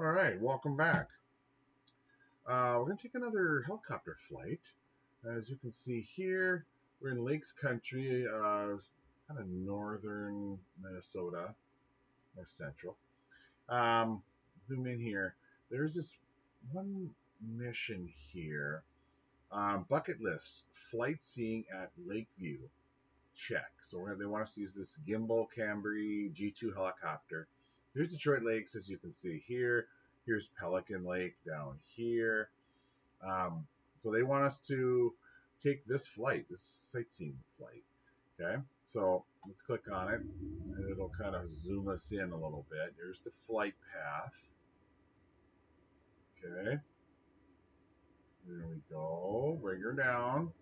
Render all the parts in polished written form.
All right, welcome back. We're going to take another helicopter flight. As you can see here, we're in Lakes Country, kind of northern Minnesota, or central. Zoom in here. There's this one mission here. Bucket list, flight seeing at Lakeview. Check. So they want us to use this gimbal Cambry G2 helicopter. Here's Detroit Lakes, as you can see here. Here's Pelican Lake down here. So they want us to take this flight, this sightseeing flight. Okay, so let's click on it, and it'll kind of zoom us in a little bit. Here's the flight path. Okay, there we go. Bring her down.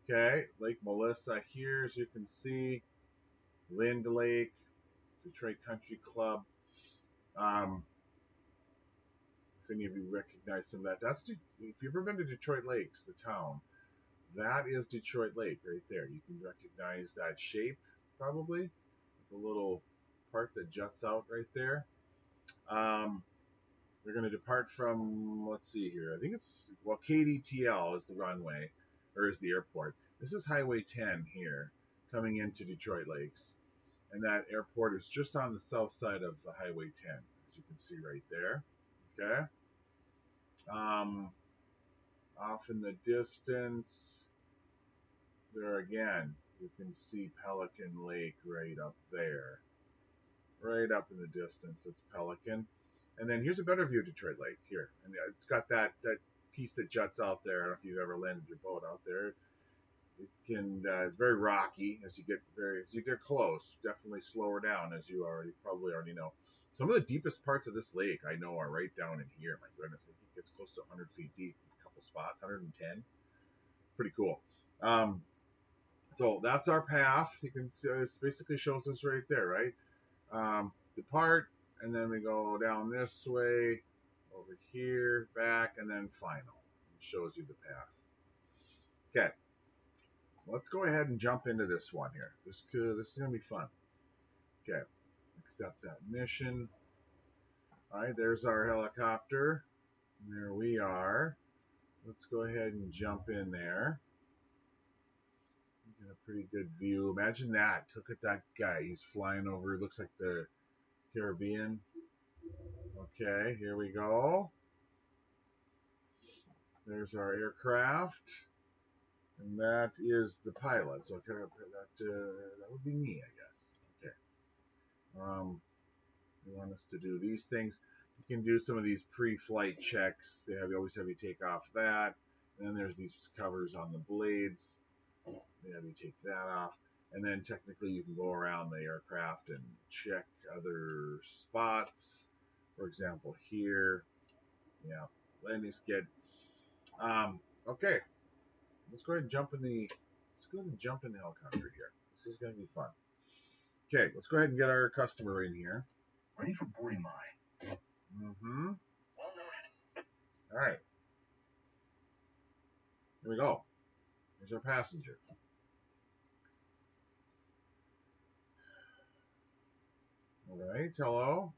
Okay, Lake Melissa here, as you can see. Lind Lake, Detroit Country Club. If any of you recognize some of that, if you've ever been to Detroit Lakes, the town, that is Detroit Lake right there. You can recognize that shape probably, the little part that juts out right there. We're going to depart from, let's see here, I think it's, well, KDTL is the runway, or is the airport. This is Highway 10 here, coming into Detroit Lakes. And that airport is just on the south side of the Highway 10, as you can see right there. Okay. Off in the distance, there again, you can see Pelican Lake right up there. Right up in the distance, it's Pelican. And then here's a better view of Detroit Lake here. And it's got that piece that juts out there. I don't know if you've ever landed your boat out there. It's very rocky as you get close. Definitely slower down, as you probably already know. Some of the deepest parts of this lake I know are right down in here. My goodness, I think it gets close to 100 feet deep. A couple spots, 110. Pretty cool. So that's our path. You can see it basically shows us right there, right? Depart, and then we go down this way, over here, back, and then final. It shows you the path. Okay. Let's go ahead and jump into this one here. This is going to be fun. Okay. Accept that mission. All right, there's our helicopter. There we are. Let's go ahead and jump in there. Get a pretty good view. Imagine that. Look at that guy. He's flying over. It looks like the Caribbean. Okay, here we go. There's our aircraft. And that is the pilot. So that would be me, I guess. Okay. They want us to do these things. You can do some of these pre-flight checks. They always have you take off that. And then there's these covers on the blades. They have you take that off. And then technically you can go around the aircraft and check other spots. For example, here. Yeah, landing skid. Okay. Let's go ahead and jump in the helicopter here. This is going to be fun. Okay, let's go ahead and get our customer in here. Ready for boarding line. Mm-hmm. Well noted. All right. Here we go. Here's our passenger. All right, hello.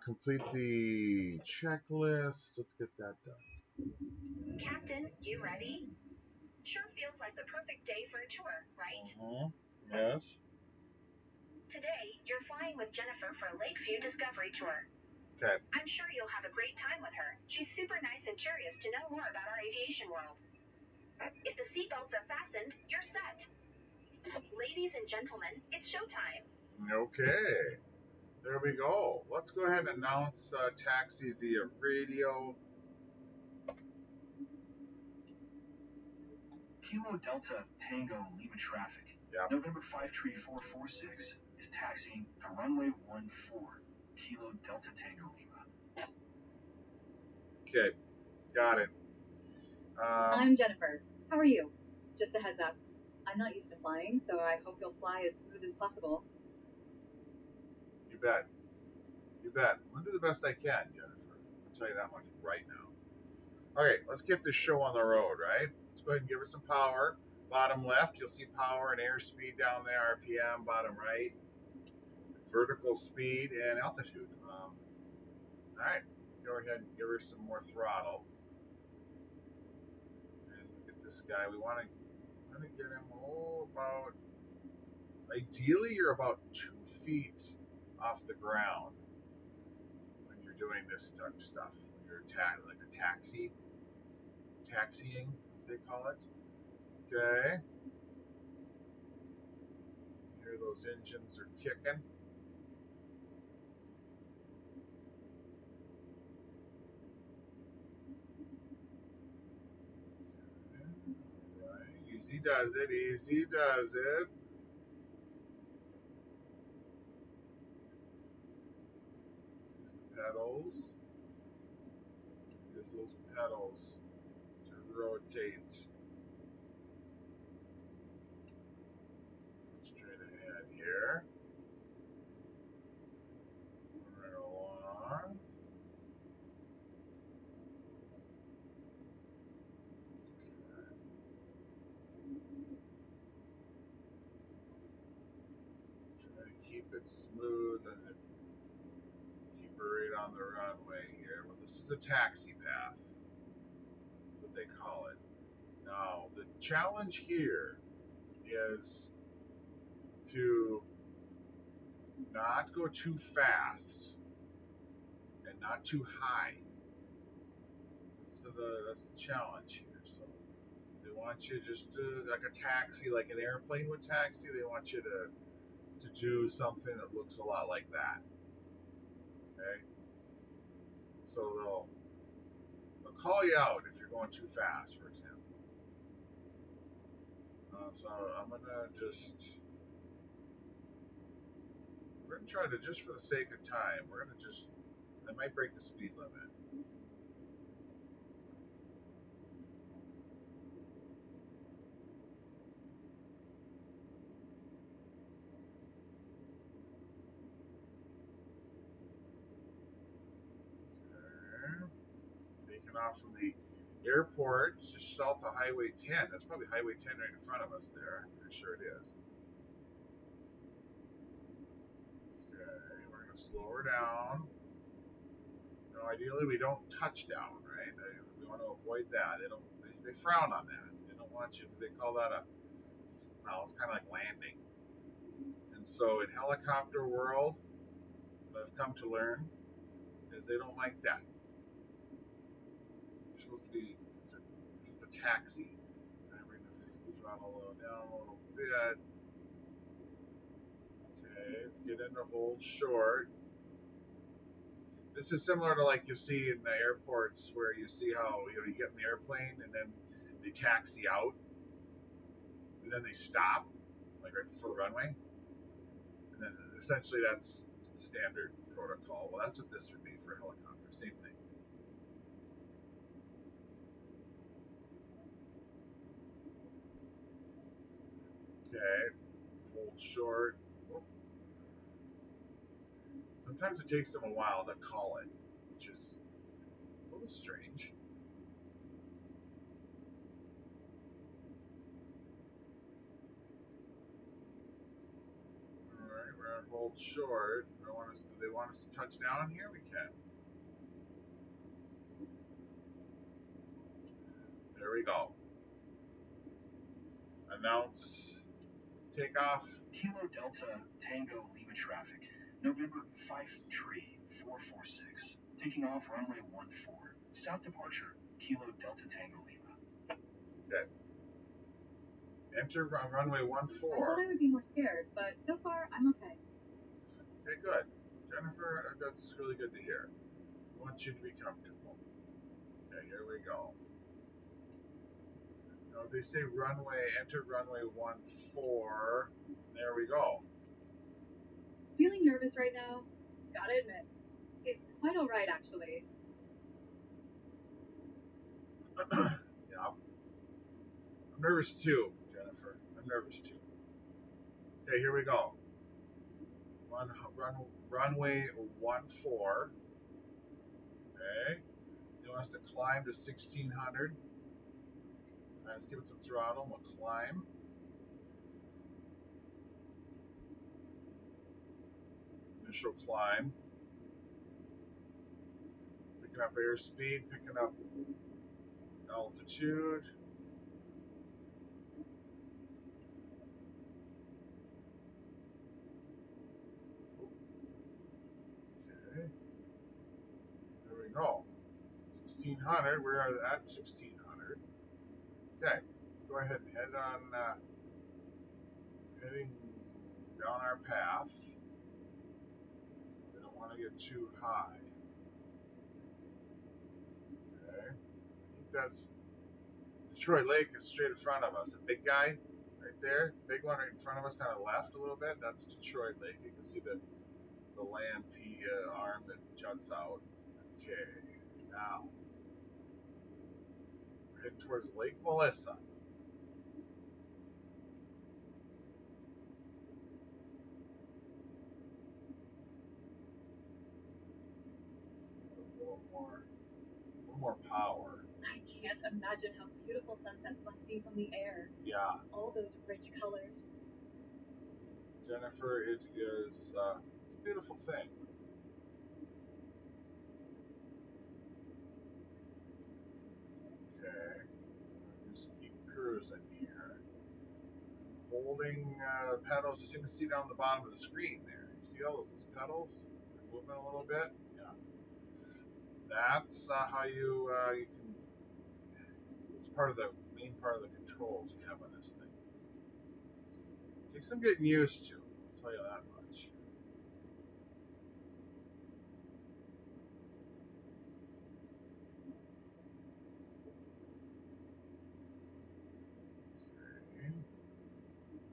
Complete the checklist. Let's get that done. Captain, you ready? Sure feels like the perfect day for a tour, right? Yes. Today, you're flying with Jennifer for a Lakeview Discovery Tour. Okay. I'm sure you'll have a great time with her. She's super nice and curious to know more about our aviation world. If the seatbelts are fastened, you're set. Ladies and gentlemen, it's showtime. Okay. There we go. Let's go ahead and announce taxi via radio. Kilo Delta Tango Lima traffic. Yep. November 53446 is taxiing to runway 14, Kilo Delta Tango Lima. Okay. Got it. I'm Jennifer. How are you? Just a heads up. I'm not used to flying, so I hope you'll fly as smooth as possible. You bet. You bet. I'm going to do the best I can, Jennifer. I'll tell you that much right now. Okay, let's get this show on the road, right? Let's go ahead and give her some power. Bottom left, you'll see power and airspeed down there, RPM. Bottom right. vertical speed and altitude. All right, let's go ahead and give her some more throttle. And look at this guy. We want to get him about. Ideally, you're about 2 feet off the ground when you're doing this type of stuff. When you're like a taxiing, as they call it. Okay. Hear those engines are kicking. Right. Easy does it. Easy does it. Use the pedals. Use those pedals to rotate. Straight ahead here. Right along. Try to keep it smooth and keep it right on the runway here. Well, this is a taxi path. That's what they call it. Now, the challenge here is to not go too fast and not too high. That's the challenge here. So they want you just to, like a taxi, like an airplane would taxi. They want you to do something that looks a lot like that. Okay, so they'll call you out if you're going too fast, for example. So I'm gonna we're gonna try to, just for the sake of time, I might break the speed limit. Okay. Taking off from the airport just south of Highway 10. That's probably Highway 10 right in front of us there. I'm pretty sure it is. Okay, we're gonna slow her down. Now, ideally, we don't touch down, right? We want to avoid that. They frown on that. They don't want you, because they call that it's kind of like landing. And so in helicopter world, what I've come to learn is they don't like that. You're supposed to be, it's a taxi. I bring the throttle down a little bit. Okay, let's get into hold short. This is similar to, like, you see in the airports, where you see how you get in the airplane and then they taxi out and then they stop, like right before the runway, and then essentially that's the standard protocol. Well, that's what this would be for a helicopter. Same thing. Okay, hold short. Sometimes it takes them a while to call it, which is a little strange. All right, we're gonna hold short. Do they want us to touch down here? We can. There we go. Announce takeoff. Kilo Delta Tango Lima traffic, November 53-446, taking off runway 14, south departure, Kilo Delta Tango Lima. Okay. Enter on runway 14. I thought I would be more scared, but so far I'm okay. Okay, good. Jennifer, that's really good to hear. I want you to be comfortable. Okay, here we go. Now, if they say enter runway 14, there we go. Feeling nervous right now? Gotta admit, it's quite alright actually. Yeah. I'm nervous too, Jennifer. I'm nervous too. Okay, here we go. Runway 14. Okay. He wants to climb to 1600. All right, let's give it some throttle. We'll climb. initial climb. Picking up airspeed, picking up altitude. Okay, there we go. 1600, we're at 1600. Okay, let's go ahead and head on, heading down our path. We don't want to get too high. Okay, I think that's Detroit Lake is straight in front of us. The big guy right there, the big one right in front of us, kind of left a little bit. That's Detroit Lake. You can see the land arm that juts out. Okay, now we're heading towards Lake Melissa. A little more power. I can't imagine how beautiful sunsets must be from the air. Yeah. All those rich colors. Jennifer, it is it's a beautiful thing. Okay, just keep cruising here. Holding pedals, as you can see down the bottom of the screen there. You see all those pedals? They're moving a little bit. Yeah. That's how you can. It's part of the main part of the controls you have on this thing. Takes some getting used to. I'll tell you that much. Okay.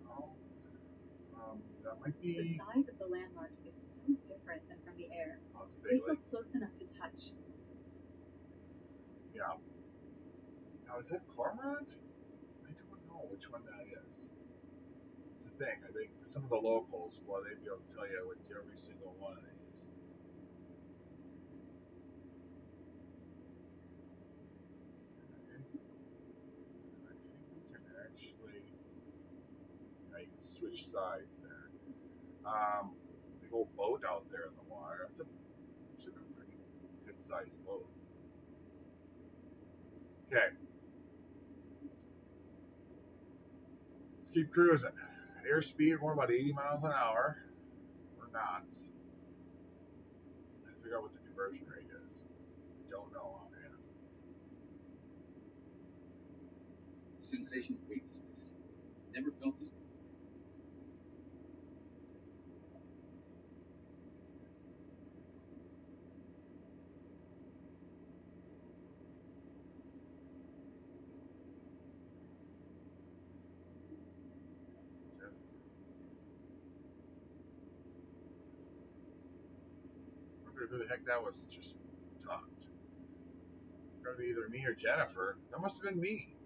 Well, that might The be. size of the landmarks is so different than from the air. Oh, it's a They big feel lake. close enough to touch. Yeah. Now, is that Cormorant? I don't know which one that is. It's the thing. I think some of the locals, well, they'd be able to tell you with every single one of these. Okay. I think we can actually. Yeah, you can switch sides there. Big old boat out there in the water. That's a pretty good sized boat. Okay. Let's keep cruising. Airspeed, we're about 80 miles an hour. Or knots. I figure out what the conversion rate is. I don't know offhand. Sensation of weightlessness. Never felt this. I wonder who the heck that was that just talked. It's gotta be either me or Jennifer. That must have been me.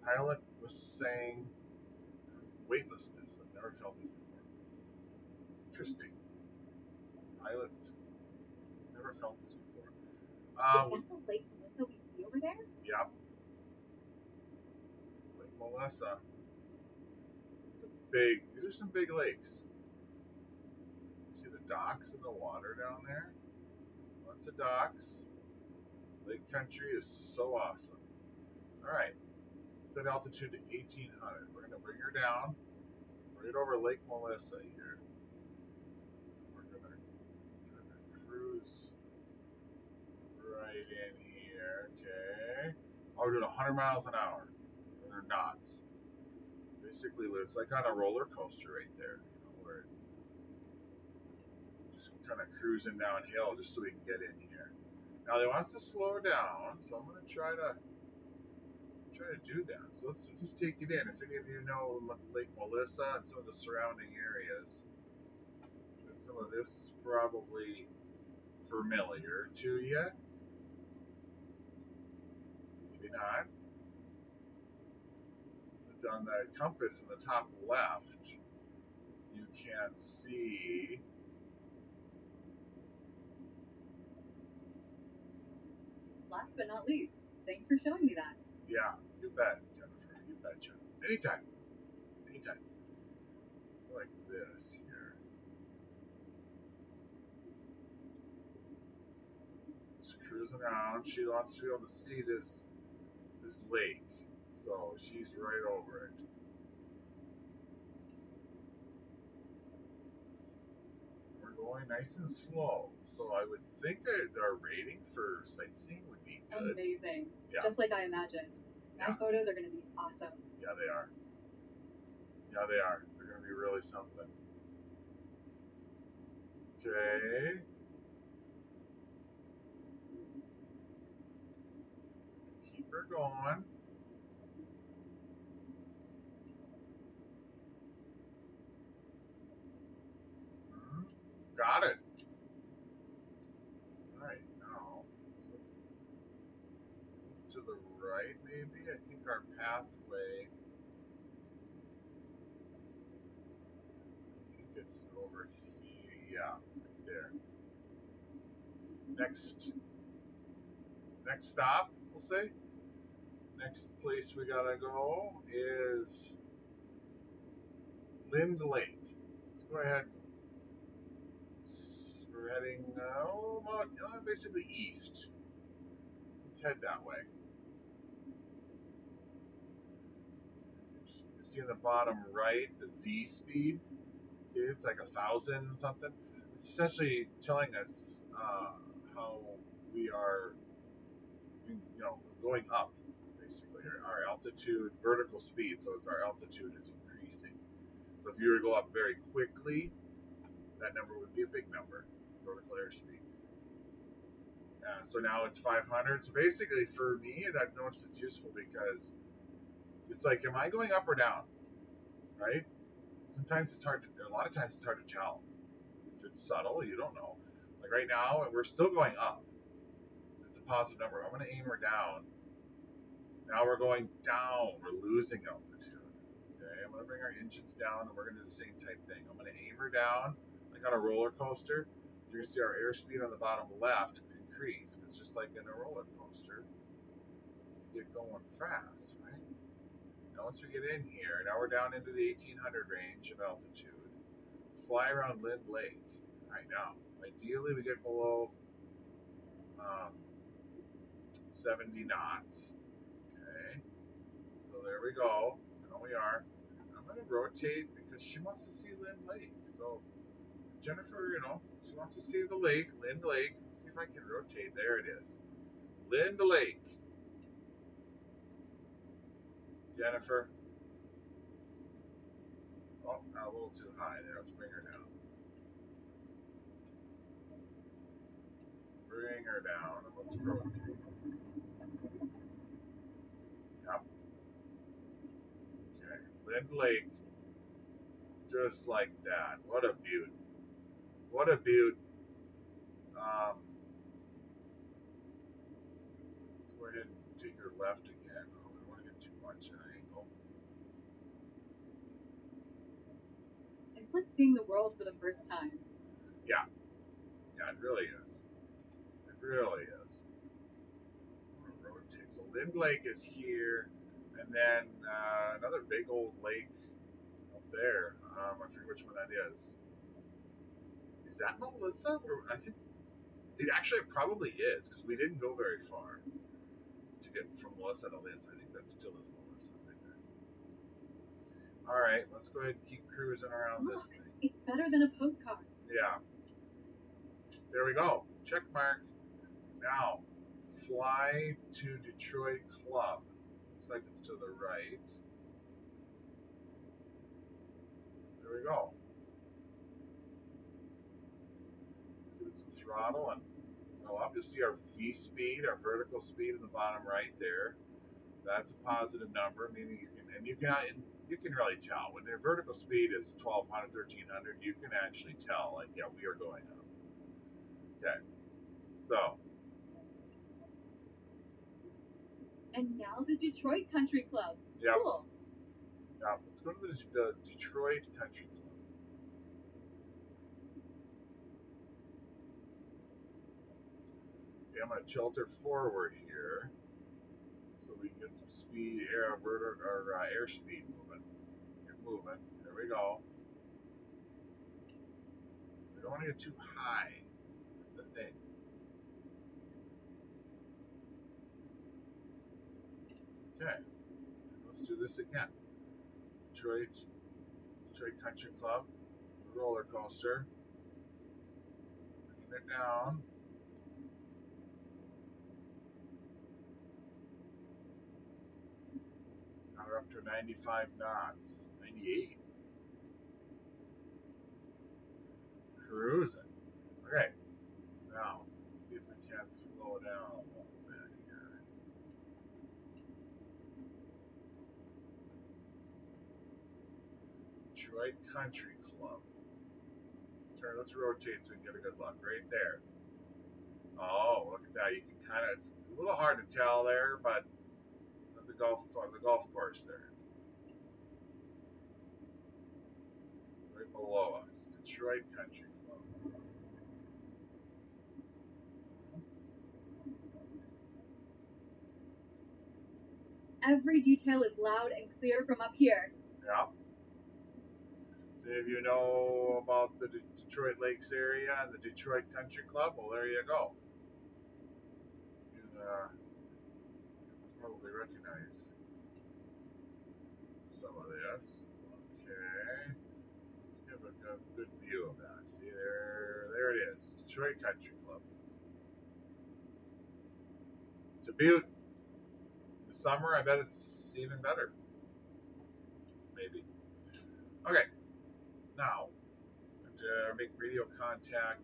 Pilot was saying weightlessness. I've never felt this before. Interesting. Pilot has never felt this before. Is that the Lake Melissa we see over there? Yep. Lake Melissa. These are some big lakes. See the docks in the water down there? Lots of docks. Lake country is so awesome. Alright. Set altitude to 1800. We're going to bring her down right over Lake Melissa here. We're going to cruise right in here. Okay. Oh, we're doing 100 miles an hour. They're knots. Basically, it's like on a roller coaster right there. You know, where just kind of cruising downhill just so we can get in here. Now they want us to slow down, so I'm going to try to do that. So let's just take it in. If any of you know Lake Melissa and some of the surrounding areas, then some of this is probably familiar to you. Maybe not. But on the compass in the top left, you can see. Last but not least, thanks for showing me that. Yeah, you bet, Jennifer. You betcha. Anytime. Anytime. It's like this here. Just cruising around. She wants to be able to see this lake, so she's right over it. We're going nice and slow, so I would think that our rating for sightseeing would be good. Amazing. Yeah. Just like I imagined. My photos are going to be awesome. Yeah, they are. Yeah, they are. They're going to be really something. Okay. Keep her going. Got it. All right, now to the right, maybe. I think our pathway. I think it's over here. Yeah, right there. Next stop, we'll say. Next place we gotta go is Lind Lake. Let's go ahead. We're heading basically east. Let's head that way. You see in the bottom right the V speed. See, it's like 1,000 something. It's essentially telling us how we are, going up. Basically, our altitude, vertical speed. So it's our altitude is increasing. So if you were to go up very quickly, that number would be a big number, vertical airspeed. So now it's 500. So basically, for me, I've noticed it's useful because it's like, am I going up or down? Right? Sometimes it's hard to. A lot of times it's hard to tell. If it's subtle, you don't know. Like right now, we're still going up. It's a positive number. I'm going to aim her down. Now we're going down. We're losing altitude. Okay, I'm going to bring our engines down, and we're going to do the same type thing. I'm going to aim her down, like on a roller coaster. You're going to see our airspeed on the bottom left increase. It's just like in a roller coaster. You get going fast, right? Now once we get in here, now we're down into the 1800 range of altitude. Fly around Lind Lake. All right, now, ideally we get below 70 knots. Okay, so there we go. Now we are. I'm going to rotate because she wants to see Lind Lake. So Jennifer, she wants to see the lake, Lind Lake. Let's see if I can rotate. There it is. Lind Lake. Jennifer. Oh, not a little too high there. Let's bring her down. Bring her down and let's rotate. Yep. Okay. Lind Lake. Just like that. What a beaut. What a beaut. Let's go ahead and take her left again. Oh, I don't want to get too much an angle. It's like seeing the world for the first time. Yeah. Yeah, it really is. It really is. I'm going to rotate. So Lind Lake is here. And then another big old lake up there. I forget which one that is. Is that Melissa? Or I think it actually probably is because we didn't go very far to get from Melissa to Lind. I think that still is Melissa right there. All right, let's go ahead and keep cruising around this thing. It's better than a postcard. Yeah. There we go. Check mark. Now, fly to Detroit Club. Looks like it's to the right. There we go. Let's give it some throttle and go up. You'll see our V speed, our vertical speed in the bottom right there. That's a positive number, meaning you can really tell when their vertical speed is 1200, 1300. You can actually tell, like, yeah, we are going up. Okay, so. And now the Detroit Country Club. Yep. Cool. Now, let's go to the Detroit Country Club. Okay, I'm going to tilt her forward here so we can get some speed, airspeed moving. Get moving. There we go. We don't want to get too high. That's the thing. Okay, let's do this again. Detroit Country Club, roller coaster. Bringing it down. Now we're up to 95 knots. 98. Cruising. Okay, now let's see if we can't slow down a little bit here. Detroit Country Club. Let's rotate so we can get a good look. Right there. Oh, look at that. You can kind of, it's a little hard to tell there, but the golf course there. Right below us. Detroit Country Club. Every detail is loud and clear from up here. Yeah. If you know about the Detroit Lakes area and the Detroit Country Club, well, there you go. You probably recognize some of this. Okay. Let's give a good view of that. See, there it is. Detroit Country Club. It's a beaut. In the summer, I bet it's even better. Maybe. Okay. Now, make radio contact.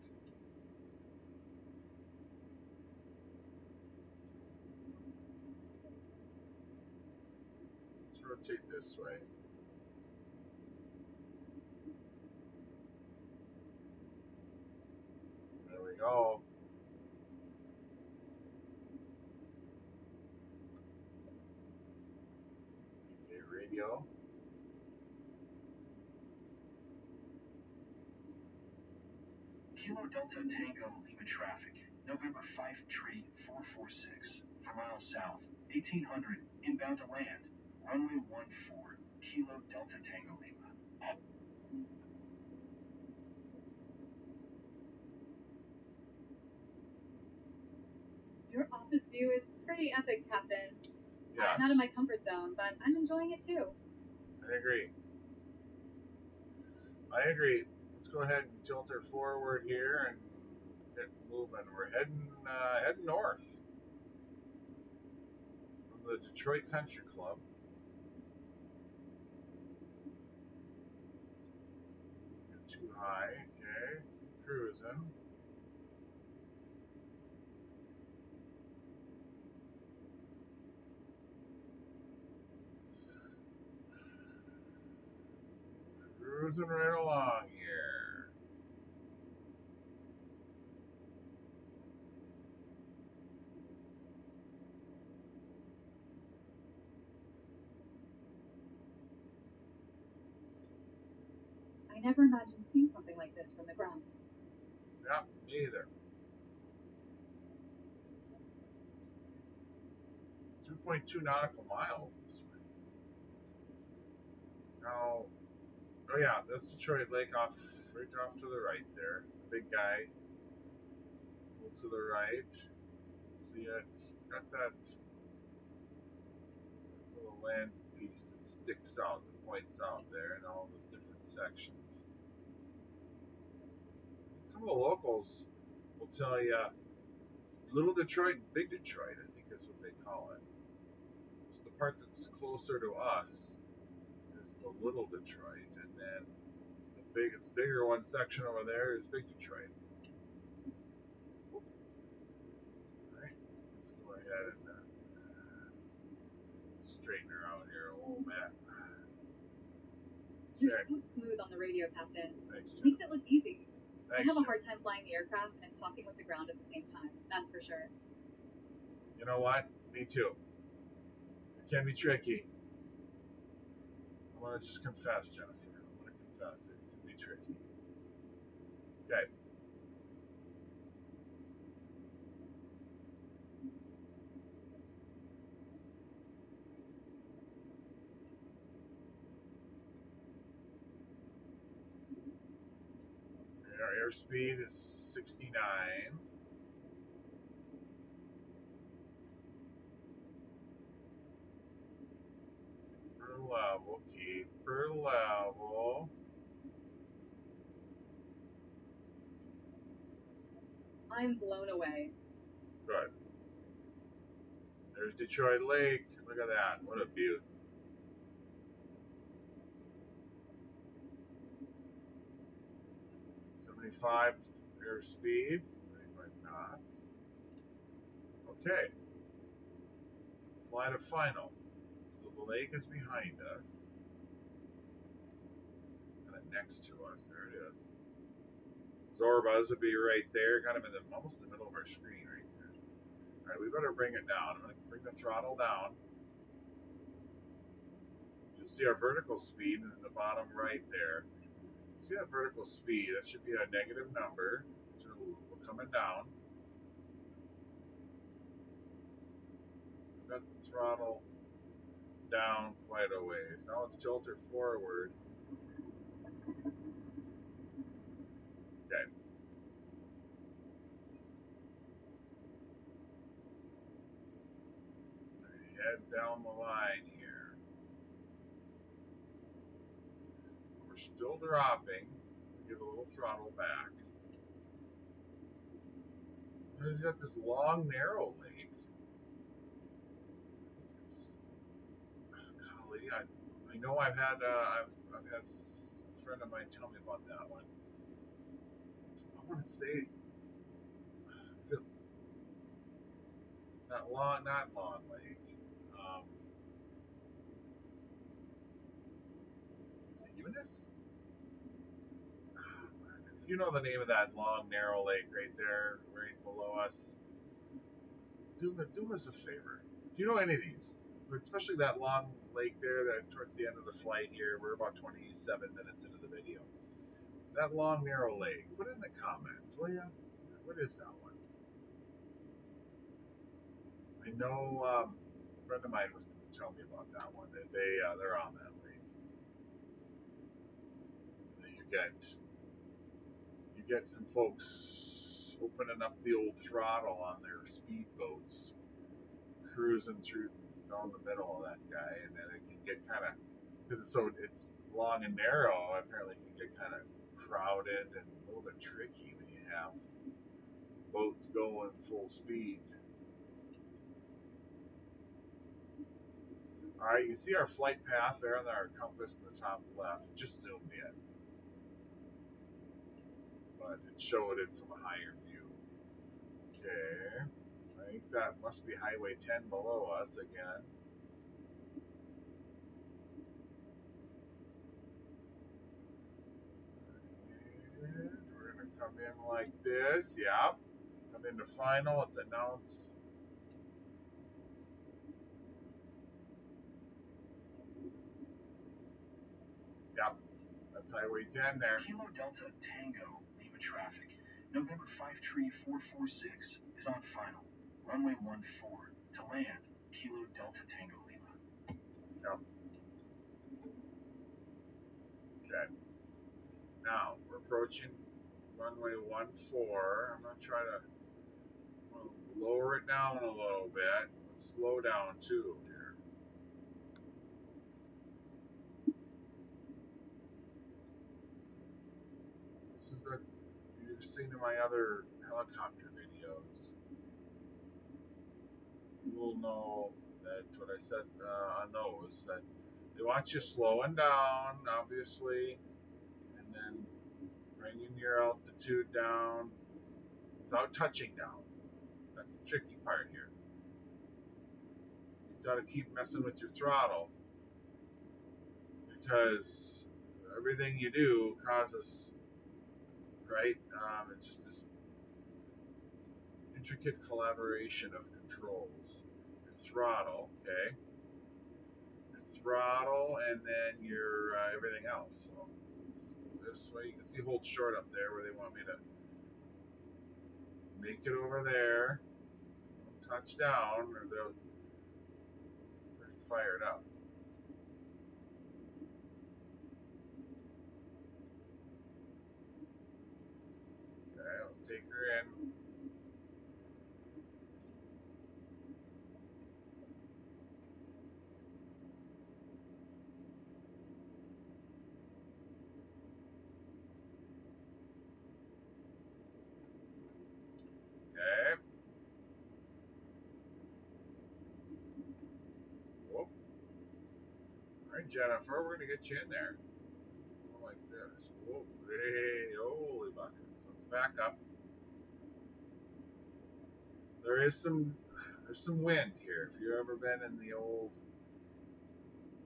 Let's rotate this way. There we go. Okay, radio. Kilo Delta Tango Lima traffic, November 53 446, for miles south, 1800, inbound to land, runway 14, Kilo Delta Tango Lima. Your office view is pretty epic, Captain. Yes. I'm out of my comfort zone, but I'm enjoying it too. I agree. I agree. Let's go ahead and tilt her forward here and get moving. We're heading north from the Detroit Country Club. Get too high. Okay, cruising. Cruising right along here. I never imagined seeing something like this from the ground. Yeah, me either. 2.2 nautical miles this way. Now, oh yeah, that's Detroit Lake right off to the right there. Big guy. A little to the right. See it? It's got that little land piece that sticks out, that points out there, and all those different sections. Some of the locals will tell you it's Little Detroit and Big Detroit, I think is what they call it. So the part that's closer to us is the Little Detroit, and then the bigger one section over there is Big Detroit. All right, let's go ahead and straighten her out here a little bit. You're so smooth on the radio, Captain. Thanks, Jen. Makes it look easy. Thanks, I have a Jen. hard time flying the aircraft and talking with the ground at the same time, that's for sure. You know what? Me too. It can be tricky. I'm going to just confess, Jennifer. I'm going to confess. It can be tricky. Okay. Our airspeed is 69. level. Keep her level. I'm blown away. Good. There's Detroit Lake. Look at that. What a beaut. .75 airspeed. 25 knots. Okay. Fly to final. So the lake is behind us. Kind of next to us. There it is. Zorba's would be right there, kind of in the almost in the middle of our screen right there. All right, we better bring it down. I'm going to bring the throttle down. You'll see our vertical speed in the bottom right there. See that vertical speed? That should be a negative number. So we're coming down. Got the throttle down quite a ways. Now let's tilt her forward. Okay. Head down the line here. We're still dropping. Give a little throttle back. And he's got this long, narrow lake. It's, golly, I know I've had a friend of mine tell me about that one. I want to say, is it not Long Lake? Um, is it Eunice? If you know the name of that long, narrow lake right there, right below us, do us a favor. If you know any of these, but especially that long lake there, that towards the end of the flight here, we're about 27 minutes into the video. That long, narrow lake, put it in the comments, will you? What is that one? I know a friend of mine was telling me about that one. That they're on that lake. You get some folks opening up the old throttle on their speedboats, cruising through down the middle of that guy, and then it can get kind of, because it's long and narrow. Apparently, it can get kind of crowded and a little bit tricky when you have boats going full speed. All right, you see our flight path there on our compass in the top left. It just zoomed in, but it showed it from a higher view. Okay, I think that must be Highway 10 below us again. And we're going to come in like this. Yep. Come into final. Let's announce. Yep. That's Highway 10 there. Kilo Delta Tango Lima traffic. November 5 Tree 446 is on final. Runway 14 to land. Kilo Delta Tango Lima. Yep. Okay. Now we're approaching runway 14. I'm going to try to lower it down a little bit. Let's slow down too here. This is you've seen in my other helicopter videos. You will know that what I said on those, that they want you slowing down, obviously, and then bringing your altitude down without touching down. That's the tricky part here. You've got to keep messing with your throttle because everything you do causes, right? It's just this intricate collaboration of controls. Your throttle, okay? Your throttle, and then your everything else. So this way, you can see hold short up there where they want me to make it over there. Don't touch down, or they'll pretty fired up. Okay, let's take her in. Jennifer. We're going to get you in there. Like this. Whoa, hey, holy buckets. Let's back up. There's some wind here. If you've ever been in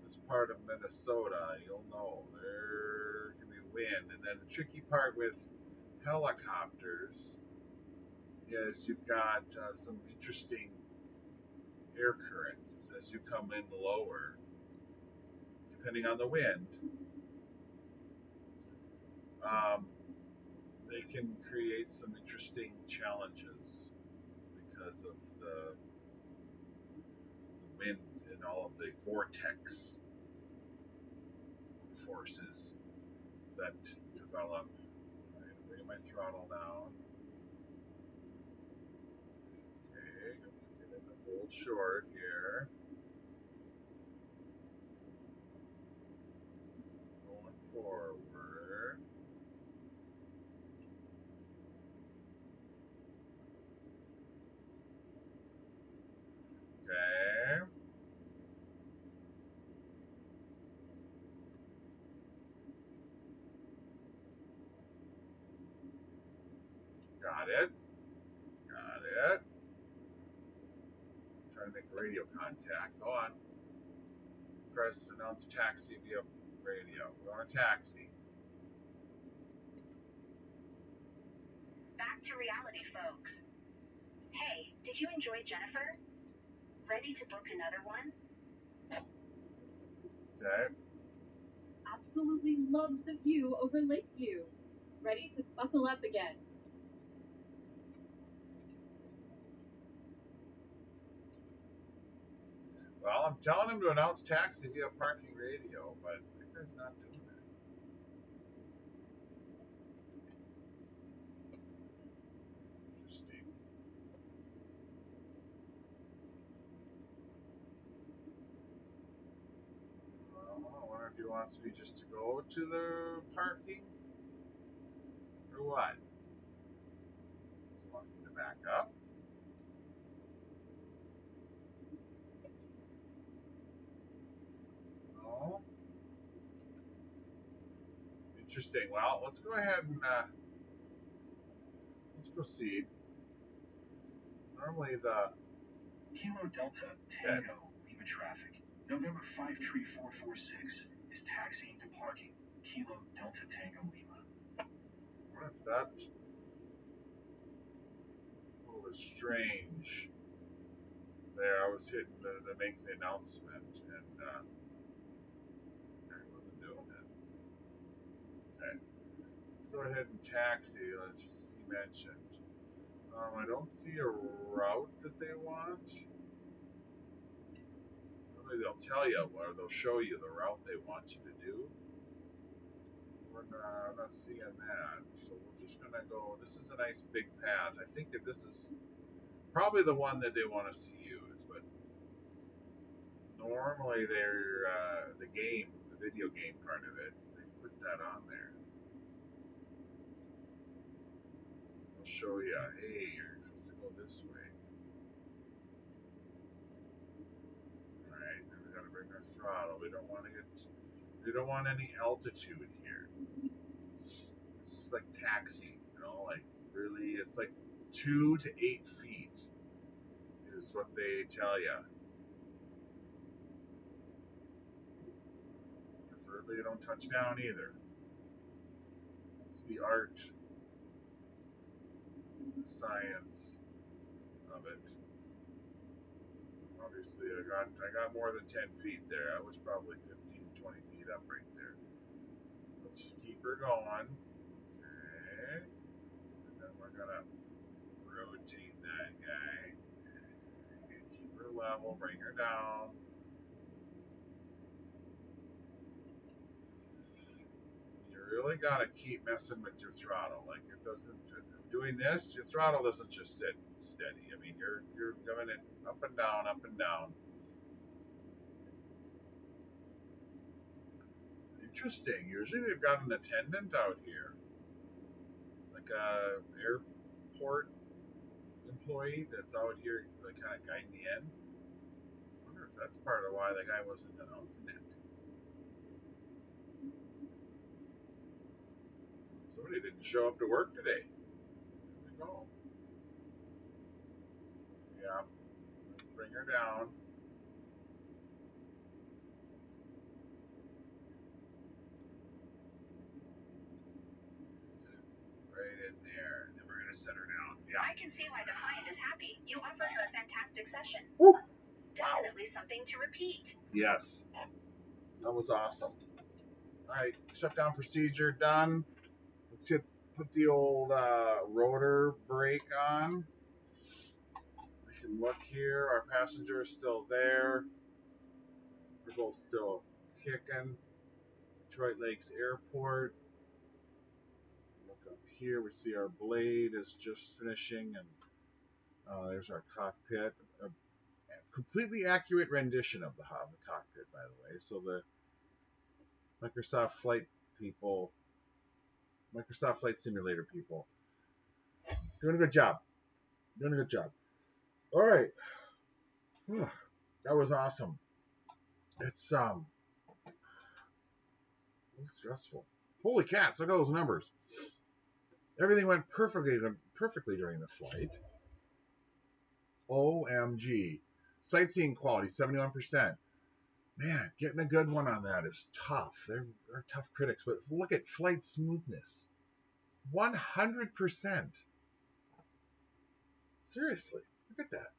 this part of Minnesota, you'll know there can be wind. And then the tricky part with helicopters is you've got some interesting air currents as you come in lower, depending on the wind. Um, they can create some interesting challenges because of the wind and all of the vortex forces that develop. I'm bring my throttle down. Okay, let's get in the hold short here. Going forward. Okay. Got it. Got it. Trying to make radio contact. Go on. Press announce taxi via radio. We're on a taxi. Back to reality, folks. Hey, did you enjoy Jennifer? Ready to book another one? Okay. Absolutely loves the view over Lakeview. Ready to buckle up again. Well, I'm telling him to announce taxi via parking radio, but that guy's not doing it. Interesting. I wonder if he wants me just to go to the parking or what? Does he want me to back up? No. Interesting. Well, let's go ahead and let's proceed. Normally the Kilo Delta Tango Lima traffic. November 53446 is taxiing to parking. Kilo Delta Tango Lima. what if that was strange? There, I was hitting to make the announcement, and I wasn't doing it. Okay, let's go ahead and taxi. Let's just see mentioned. I don't see a route that they want. Normally they'll tell you, or they'll show you the route they want you to do. I'm not seeing that, so we're just gonna go. This is a nice big path. I think that this is probably the one that they want us to use, but normally they're the video game part of it, they put that on there. They'll show you, hey, you're supposed to go this way. All right, now we gotta bring our throttle. We don't want any altitude here. It's just like taxi, like really, it's like 2 to 8 feet is what they tell you. Preferably, you don't touch down either. It's the art, the science of it. Obviously, I got more than 10 feet there. I was probably 15, 20 feet up right there. Let's just keep her going. Okay. And then we're gonna rotate that guy. Okay, keep her level, bring her down. You really gotta keep messing with your throttle. Like it doesn't. Doing this, your throttle doesn't just sit steady. I mean, you're going it up and down, up and down. Interesting. Usually they've got an attendant out here, like a airport employee that's out here, like kind of guiding me in. I wonder if that's part of why the guy wasn't announcing it. Somebody didn't show up to work today. There we go. Yeah, let's bring her down. Right in there. And then we're going to set her down. Yeah. I can see why the client is happy. You offered her a fantastic session. Woo! Definitely something to repeat. Yes. That was awesome. All right, shutdown procedure done. Let's put the old rotor brake on. We can look here. Our passenger is still there. We're both still kicking. Detroit Lakes Airport. Look up here. We see our blade is just finishing, and there's our cockpit. A completely accurate rendition of the cockpit, by the way. So the Microsoft Flight Simulator people, doing a good job. All right. That was awesome. It's stressful. Holy cats! Look at those numbers. Everything went perfectly during the flight. OMG. Sightseeing quality 71%. Man, getting a good one on that is tough. They're tough critics, but look at flight smoothness. 100%. Seriously, look at that.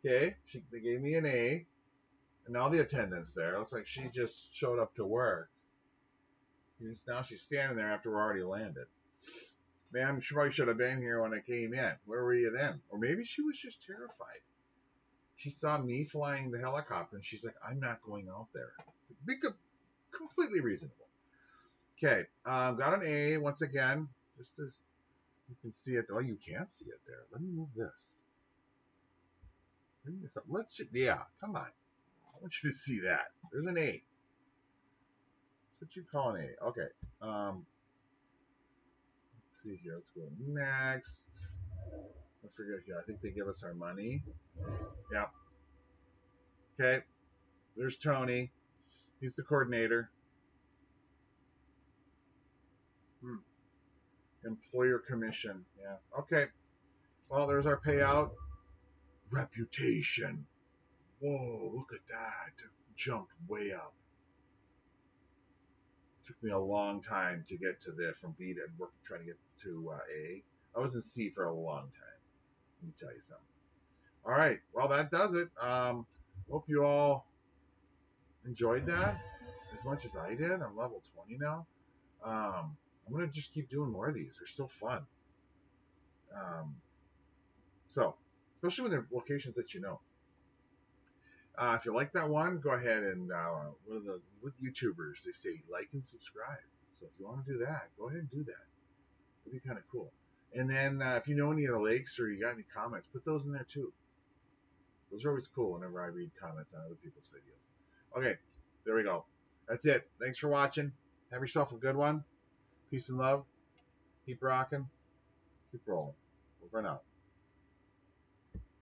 Okay, they gave me an A, and all the attendants there. Looks like she just showed up to work. Now she's standing there after we're already landed. Man, she probably should have been here when I came in. Where were you then? Or maybe she was just terrified. She saw me flying the helicopter, and she's like, I'm not going out there. Completely reasonable. Okay, got an A once again. Just as you can see it. Oh, you can't see it there. Let me move this. Bring this up. Yeah, come on. I want you to see that. There's an A. That's what you call an A. Okay. Let's see here. Let's go next. I forget here. I think they give us our money. Yeah. Okay. There's Tony. He's the coordinator. Employer commission. Yeah. Okay. Well, there's our payout. Reputation. Whoa, look at that. Jumped way up. Took me a long time to get to this from B to trying to get to A. I was in C for a long time. Let me tell you something. All right. Well, that does it. Hope you all enjoyed that as much as I did. I'm level 20 now. I'm going to just keep doing more of these. They're so fun. So, especially when they're locations that you know. If you like that one, go ahead and with YouTubers, they say like and subscribe. So if you want to do that, go ahead and do that. It'd be kind of cool. And then if you know any of the lakes or you got any comments, put those in there too. Those are always cool whenever I read comments on other people's videos. Okay, there we go. That's it. Thanks for watching. Have yourself a good one. Peace and love. Keep rocking. Keep rolling. Over and out.